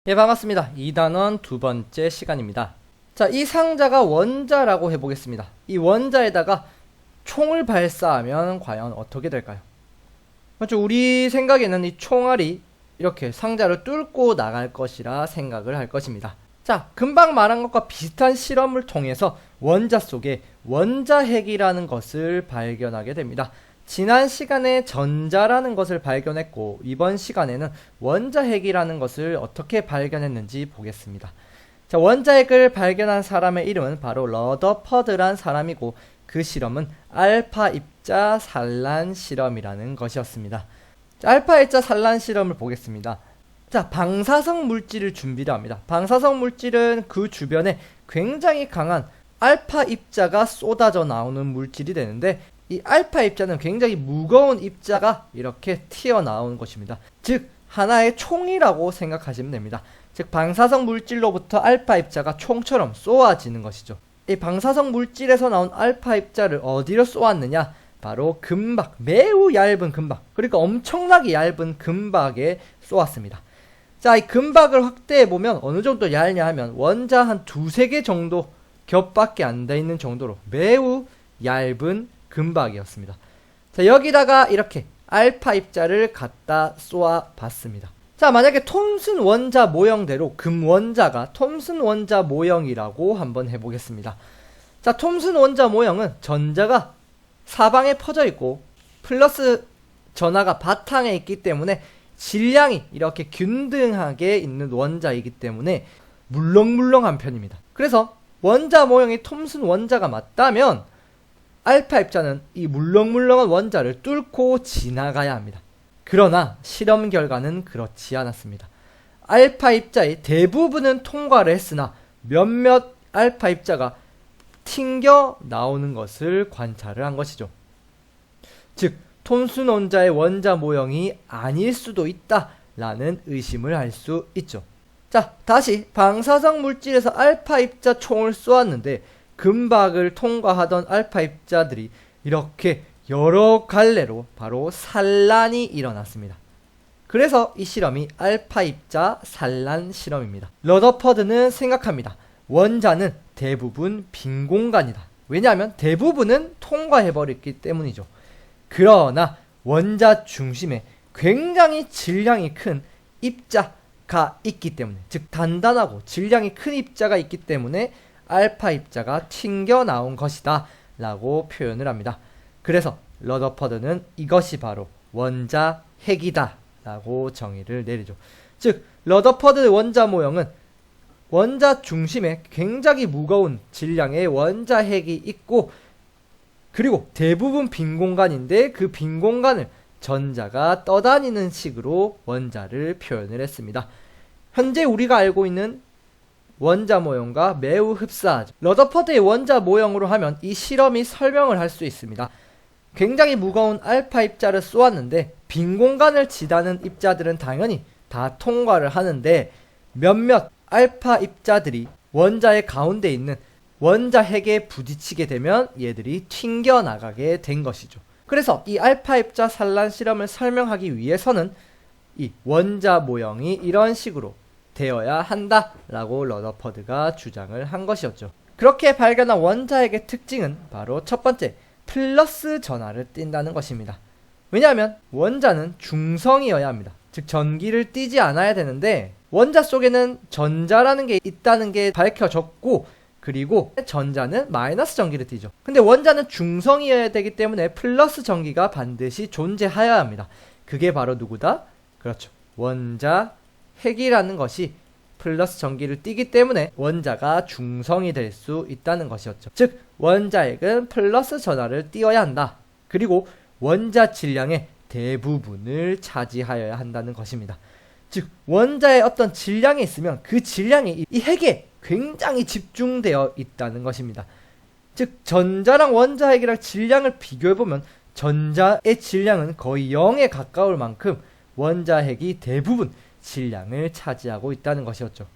예, 반갑습니다. 2단원 두 번째 시간입니다. 자, 이 상자가 원자라고 해보겠습니다. 이 원자에다가 총을 발사하면 과연 어떻게 될까요? 그렇죠. 우리 생각에는 이 총알이 이렇게 상자를 뚫고 나갈 것이라 생각을 할 것입니다. 자, 금방 말한 것과 비슷한 실험을 통해서 원자 속에 원자핵이라는 것을 발견하게 됩니다. 지난 시간에 전자라는 것을 발견했고 이번 시간에는 원자핵이라는 것을 어떻게 발견했는지 보겠습니다. 자, 원자핵을 발견한 사람의 이름은 바로 러더퍼드란 사람이고 그 실험은 알파 입자 산란 실험이라는 것이었습니다. 자, 알파 입자 산란 실험을 보겠습니다. 자, 방사성 물질을 준비를 합니다. 방사성 물질은 그 주변에 굉장히 강한 알파 입자가 쏟아져 나오는 물질이 되는데 이 알파 입자는 굉장히 무거운 입자가 이렇게 튀어나오는 것입니다. 즉 하나의 총이라고 생각하시면 됩니다. 즉 방사성 물질로부터 알파 입자가 총처럼 쏘아지는 것이죠. 이 방사성 물질에서 나온 알파 입자를 어디로 쏘았느냐? 바로 금박, 매우 얇은 금박, 그러니까 엄청나게 얇은 금박에 쏘았습니다. 자, 이 금박을 확대해보면 어느 정도 얇냐 하면 원자 한 두세 개 정도 겹밖에 안 돼 있는 정도로 매우 얇은 금박이었습니다. 자, 여기다가 이렇게 알파 입자를 갖다 쏘아 봤습니다. 자, 만약에 톰슨 원자 모형대로 금원자가 톰슨 원자 모형이라고 한번 해보겠습니다. 자, 톰슨 원자 모형은 전자가 사방에 퍼져 있고 플러스 전하가 바탕에 있기 때문에 질량이 이렇게 균등하게 있는 원자이기 때문에 물렁물렁한 편입니다. 그래서 원자 모형이 톰슨 원자가 맞다면 알파 입자는 이 물렁물렁한 원자를 뚫고 지나가야 합니다. 그러나 실험 결과는 그렇지 않았습니다. 알파 입자의 대부분은 통과를 했으나 몇몇 알파 입자가 튕겨 나오는 것을 관찰을 한 것이죠. 즉 톰슨 원자의 원자 모형이 아닐 수도 있다라는 의심을 할 수 있죠. 자, 다시 방사성 물질에서 알파 입자 총을 쏘았는데 금박을 통과하던 알파 입자들이 이렇게 여러 갈래로 바로 산란이 일어났습니다. 그래서 이 실험이 알파 입자 산란 실험입니다. 러더퍼드는 생각합니다. 원자는 대부분 빈 공간이다. 왜냐하면 대부분은 통과해버렸기 때문이죠. 그러나 원자 중심에 굉장히 질량이 큰 입자가 있기 때문에, 즉 단단하고 질량이 큰 입자가 있기 때문에 알파 입자가 튕겨 나온 것이다 라고 표현을 합니다. 그래서 러더퍼드는 이것이 바로 원자핵이다 라고 정의를 내리죠. 즉 러더퍼드 원자 모형은 원자 중심에 굉장히 무거운 질량의 원자핵이 있고 그리고 대부분 빈 공간인데 그 빈 공간을 전자가 떠다니는 식으로 원자를 표현을 했습니다. 현재 우리가 알고 있는 원자 모형과 매우 흡사하죠. 러더퍼드의 원자 모형으로 하면 이 실험이 설명을 할 수 있습니다. 굉장히 무거운 알파 입자를 쏘았는데 빈 공간을 지나는 입자들은 당연히 다 통과를 하는데 몇몇 알파 입자들이 원자의 가운데 있는 원자핵에 부딪히게 되면 얘들이 튕겨나가게 된 것이죠. 그래서 이 알파 입자 산란 실험을 설명하기 위해서는 이 원자 모형이 이런 식으로 되어야 한다라고 러더퍼드가 주장을 한 것이었죠. 그렇게 발견한 원자핵의 특징은 바로 첫 번째, 플러스 전하를 띈다는 것입니다. 왜냐하면 원자는 중성이어야 합니다. 즉 전기를 띠지 않아야 되는데 원자 속에는 전자라는 게 있다는 게 밝혀졌고 그리고 전자는 마이너스 전기를 띠죠. 근데 원자는 중성이어야 되기 때문에 플러스 전기가 반드시 존재해야 합니다. 그게 바로 누구다? 그렇죠. 원자핵이라는 것이 플러스 전기를 띠기 때문에 원자가 중성이 될 수 있다는 것이었죠. 즉 원자핵은 플러스 전하를 띄어야 한다. 그리고 원자 질량의 대부분을 차지하여야 한다는 것입니다. 즉 원자의 어떤 질량이 있으면 그 질량이 이 핵에 굉장히 집중되어 있다는 것입니다. 즉 전자랑 원자핵이랑 질량을 비교해보면 전자의 질량은 거의 0에 가까울 만큼 원자핵이 대부분 질량을 차지하고 있다는 것이었죠.